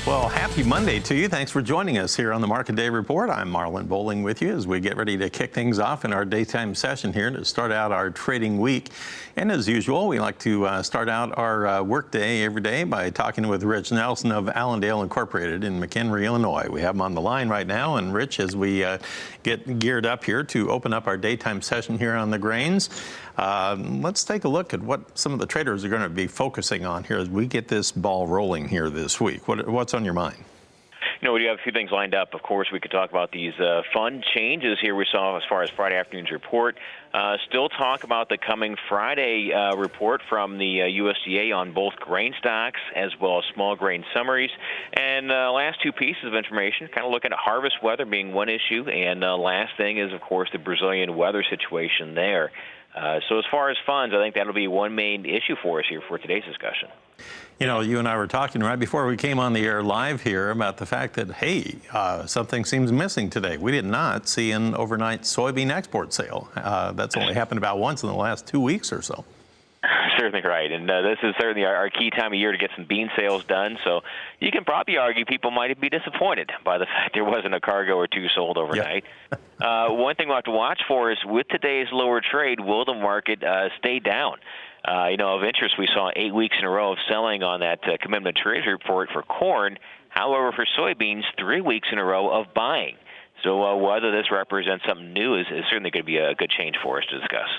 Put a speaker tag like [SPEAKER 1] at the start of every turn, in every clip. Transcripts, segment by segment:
[SPEAKER 1] Well, happy Monday to you. Thanks for joining us here on the Market Day Report. I'm Marlon Bowling with you as we get ready to kick things off in our daytime session here to start out our trading week. And as usual, we like to start out our work day every day by talking with Rich Nelson of Allendale Incorporated in McHenry, Illinois. We have him on the line right now. And Rich, as we get geared up here to open up our daytime session here on the grains, let's take a look at what some of the traders are going to be focusing on here as we get this ball rolling here this week. What's on your mind?
[SPEAKER 2] You know, we do have a few things lined up. Of course, we could talk about these fund changes here we saw as far as Friday afternoon's report. Still talk about the coming Friday report from the USDA on both grain stocks as well as small grain summaries. And last two pieces of information, kind of looking at harvest weather being one issue. And last thing is, of course, the Brazilian weather situation there. So as far as funds, I think that'll be one main issue for us here for today's discussion.
[SPEAKER 1] You know, you and I were talking right before we came on the air live here about the fact that, hey, something seems missing today. We did not see an overnight soybean export sale. That's only happened about once in the last 2 weeks or so.
[SPEAKER 2] Certainly right, and this is certainly our key time of year to get some bean sales done. So you can probably argue people might be disappointed by the fact there wasn't a cargo or two sold overnight. Yeah. One thing we'll have to watch for is with today's lower trade, will the market stay down? You know, of interest, we saw 8 weeks in a row of selling on that commitment trade report for corn. However, for soybeans, 3 weeks in a row of buying. So whether this represents something new is certainly going to be a good change for us to discuss.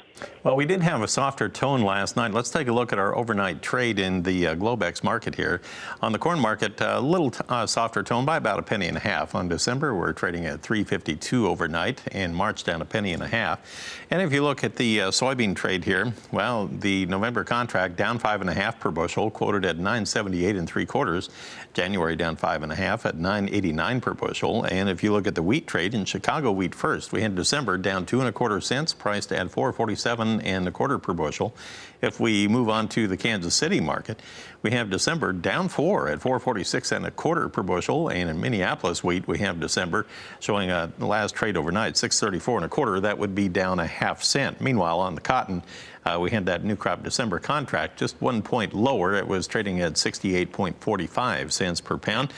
[SPEAKER 1] Well, we did have a softer tone last night. Let's take a look at our overnight trade in the Globex market here. On the corn market, a little softer tone by about 1.5 pennies. On December, we're trading at $3.52 overnight, and March down 1.5 pennies. And if you look at the soybean trade here, well, the November contract down 5.5 per bushel, quoted at 9.78 3/4. January down 5.5 at 9.89 per bushel. And if you look at the wheat trade in Chicago wheat first, we had December down 2 1/4 cents, priced at 4.47 1/4 per bushel. If we move on to the Kansas City market, we have December down 4 at 4.46 1/4 per bushel. And in Minneapolis wheat, we have December showing the last trade overnight 6.34 1/4. That would be down 1/2 cent. Meanwhile, on the cotton, we had that new crop December contract just 1 point lower. It was trading at 68.45 cents per pound.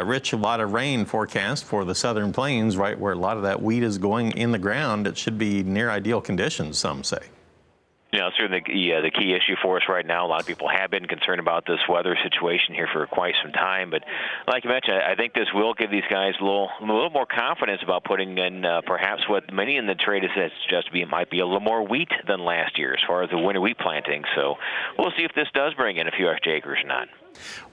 [SPEAKER 1] Rich, a lot of rain forecast for the southern plains, right where a lot of that wheat is going in the ground. It should be near ideal conditions, some say.
[SPEAKER 2] You know, certainly the key issue for us right now, a lot of people have been concerned about this weather situation here for quite some time. But like you mentioned, I think this will give these guys a little more confidence about putting in perhaps what many in the trade has suggested it might be a little more wheat than last year as far as the winter wheat planting. So we'll see if this does bring in a few extra acres or not.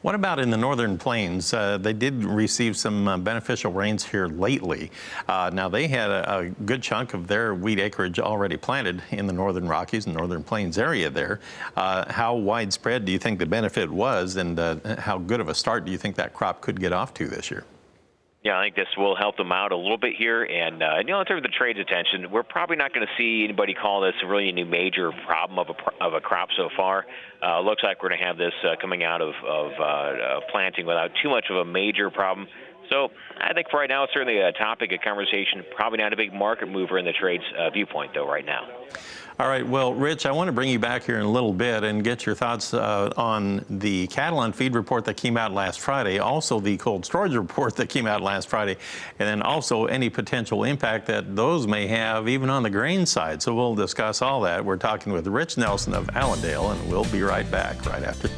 [SPEAKER 1] What about in the northern plains? They did receive some beneficial rains here lately. Now, they had a good chunk of their wheat acreage already planted in the northern Rockies and northern plains area there. How widespread do you think the benefit was, and how good of a start do you think that crop could get off to this year?
[SPEAKER 2] Yeah, I think this will help them out a little bit here. And, you know, in terms of the trade's attention, we're probably not going to see anybody call this really any major problem of a crop so far. Looks like we're going to have this coming out of planting without too much of a major problem. So I think for right now, it's certainly a topic of conversation. Probably not a big market mover in the trade's viewpoint, though, right now.
[SPEAKER 1] All right. Well, Rich, I want to bring you back here in a little bit and get your thoughts on the cattle on feed report that came out last Friday, also the cold storage report that came out last Friday, and then also any potential impact that those may have even on the grain side. So we'll discuss all that. We're talking with Rich Nelson of Allendale, and we'll be right back right after.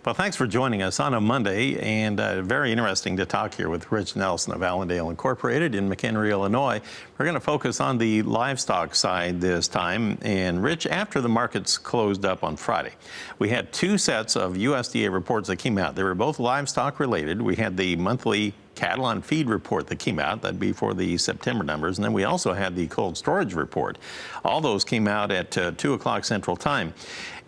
[SPEAKER 1] Well, thanks for joining us on a Monday, and very interesting to talk here with Rich Nelson of Allendale Incorporated in McHenry, Illinois. We're going to focus on the livestock side this time. And Rich, after the markets closed up on Friday, we had two sets of USDA reports that came out. They were both livestock related. We had the monthly cattle on feed report that came out. That'd be for the September numbers. And then we also had the cold storage report. All those came out at 2 o'clock Central Time.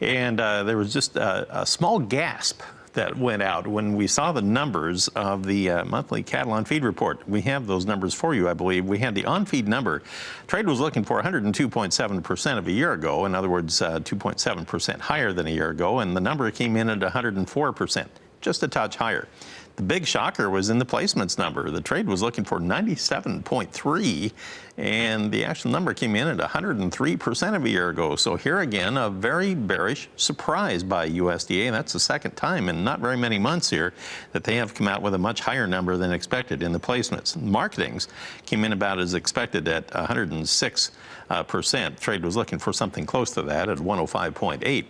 [SPEAKER 1] And there was just a small gasp that went out when we saw the numbers of the monthly cattle on feed report. We have those numbers for you, I believe. We had the on-feed number. Trade was looking for 102.7% of a year ago. In other words, 2.7% higher than a year ago. And the number came in at 104%, just a touch higher. The big shocker was in the placements number. The trade was looking for 97.3, and the actual number came in at 103% of a year ago. So here again, a very bearish surprise by USDA. That's the second time in not very many months here that they have come out with a much higher number than expected in the placements. Marketings came in about as expected at 106%. Trade was looking for something close to that at 105.8.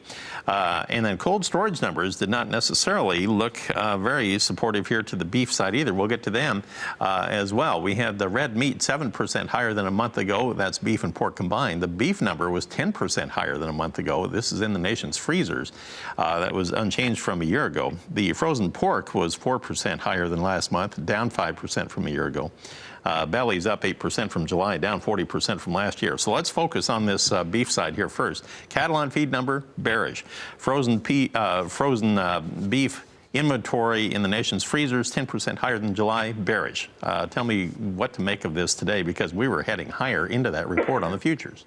[SPEAKER 1] And then cold storage numbers did not necessarily look very supportive here to the beef side either. We'll get to them as well. We had the red meat 7% higher than a month ago. That's beef and pork combined. The beef number was 10% higher than a month ago. This is in the nation's freezers. That was unchanged from a year ago. The frozen pork was 4% higher than last month, down 5% from a year ago. Belly's up 8% from July, down 40% from last year. So let's focus on this beef side here first. Cattle on feed number, bearish. Frozen beef inventory in the nation's freezers, 10% higher than July, bearish. Tell me what to make of this today, because we were heading higher into that report on the futures.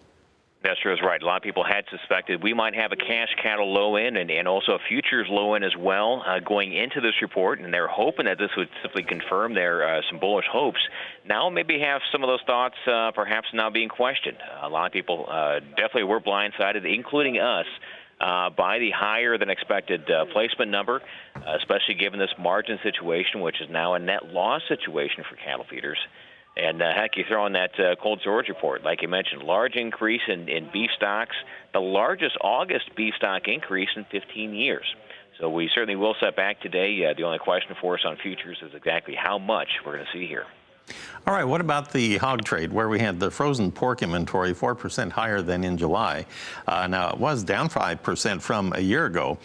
[SPEAKER 2] That sure is right. A lot of people had suspected we might have a cash cattle low in and also a futures low in as well going into this report, and they're hoping that this would simply confirm their some bullish hopes. Now maybe have some of those thoughts perhaps now being questioned. A lot of people definitely were blindsided, including us, by the higher than expected placement number, especially given this margin situation, which is now a net loss situation for cattle feeders. And heck, you throw in that cold storage report, like you mentioned, large increase in beef stocks, the largest August beef stock increase in 15 years. So we certainly will set back today. The only question for us on futures is exactly how much we're going to see here.
[SPEAKER 1] All right, what about the hog trade, where we had the frozen pork inventory 4% higher than in July? Now, it was down 5% from a year ago.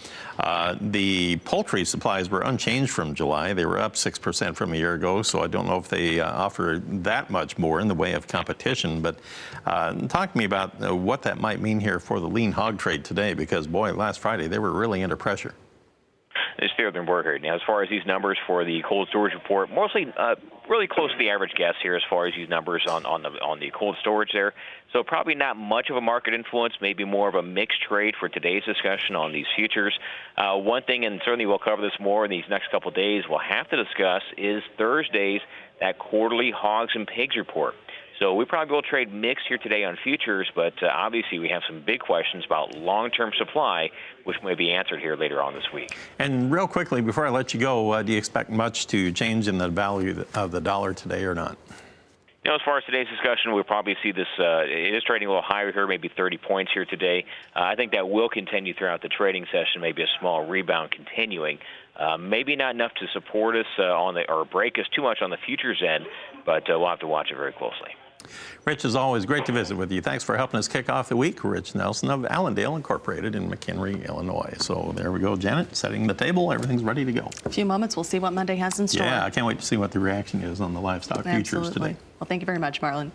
[SPEAKER 1] The poultry supplies were unchanged from July. They were up 6% from a year ago, so I don't know if they offer that much more in the way of competition. But talk to me about what that might mean here for the lean hog trade today, because, boy, last Friday they were really under pressure.
[SPEAKER 2] It's fair than we're heard. Now, as far as these numbers for the cold storage report, mostly really close to the average guess here as far as these numbers on the cold storage there. So probably not much of a market influence, maybe more of a mixed trade for today's discussion on these futures. One thing, and certainly we'll cover this more in these next couple of days, we'll have to discuss is Thursday's that quarterly hogs and pigs report. So we probably will trade mixed here today on futures, but obviously we have some big questions about long-term supply, which may be answered here later on this week. And
[SPEAKER 1] real quickly, before I let you go, do you expect much to change in the value of the dollar today or not?
[SPEAKER 2] You know, as far as today's discussion, we'll probably see this. It is trading a little higher here, maybe 30 points here today. I think that will continue throughout the trading session, maybe a small rebound continuing. Maybe not enough to support us or break us too much on the futures end, but we'll have to watch it very closely.
[SPEAKER 1] Rich, as always, great to visit with you. Thanks for helping us kick off the week. Rich Nelson of Allendale Incorporated in McHenry, Illinois. So there we go, Janet, setting the table. Everything's ready to go.
[SPEAKER 3] A few moments, we'll see what Monday has in store.
[SPEAKER 1] Yeah, I can't wait to see what the reaction is on the livestock futures today.
[SPEAKER 3] Well, thank you very much, Marlon.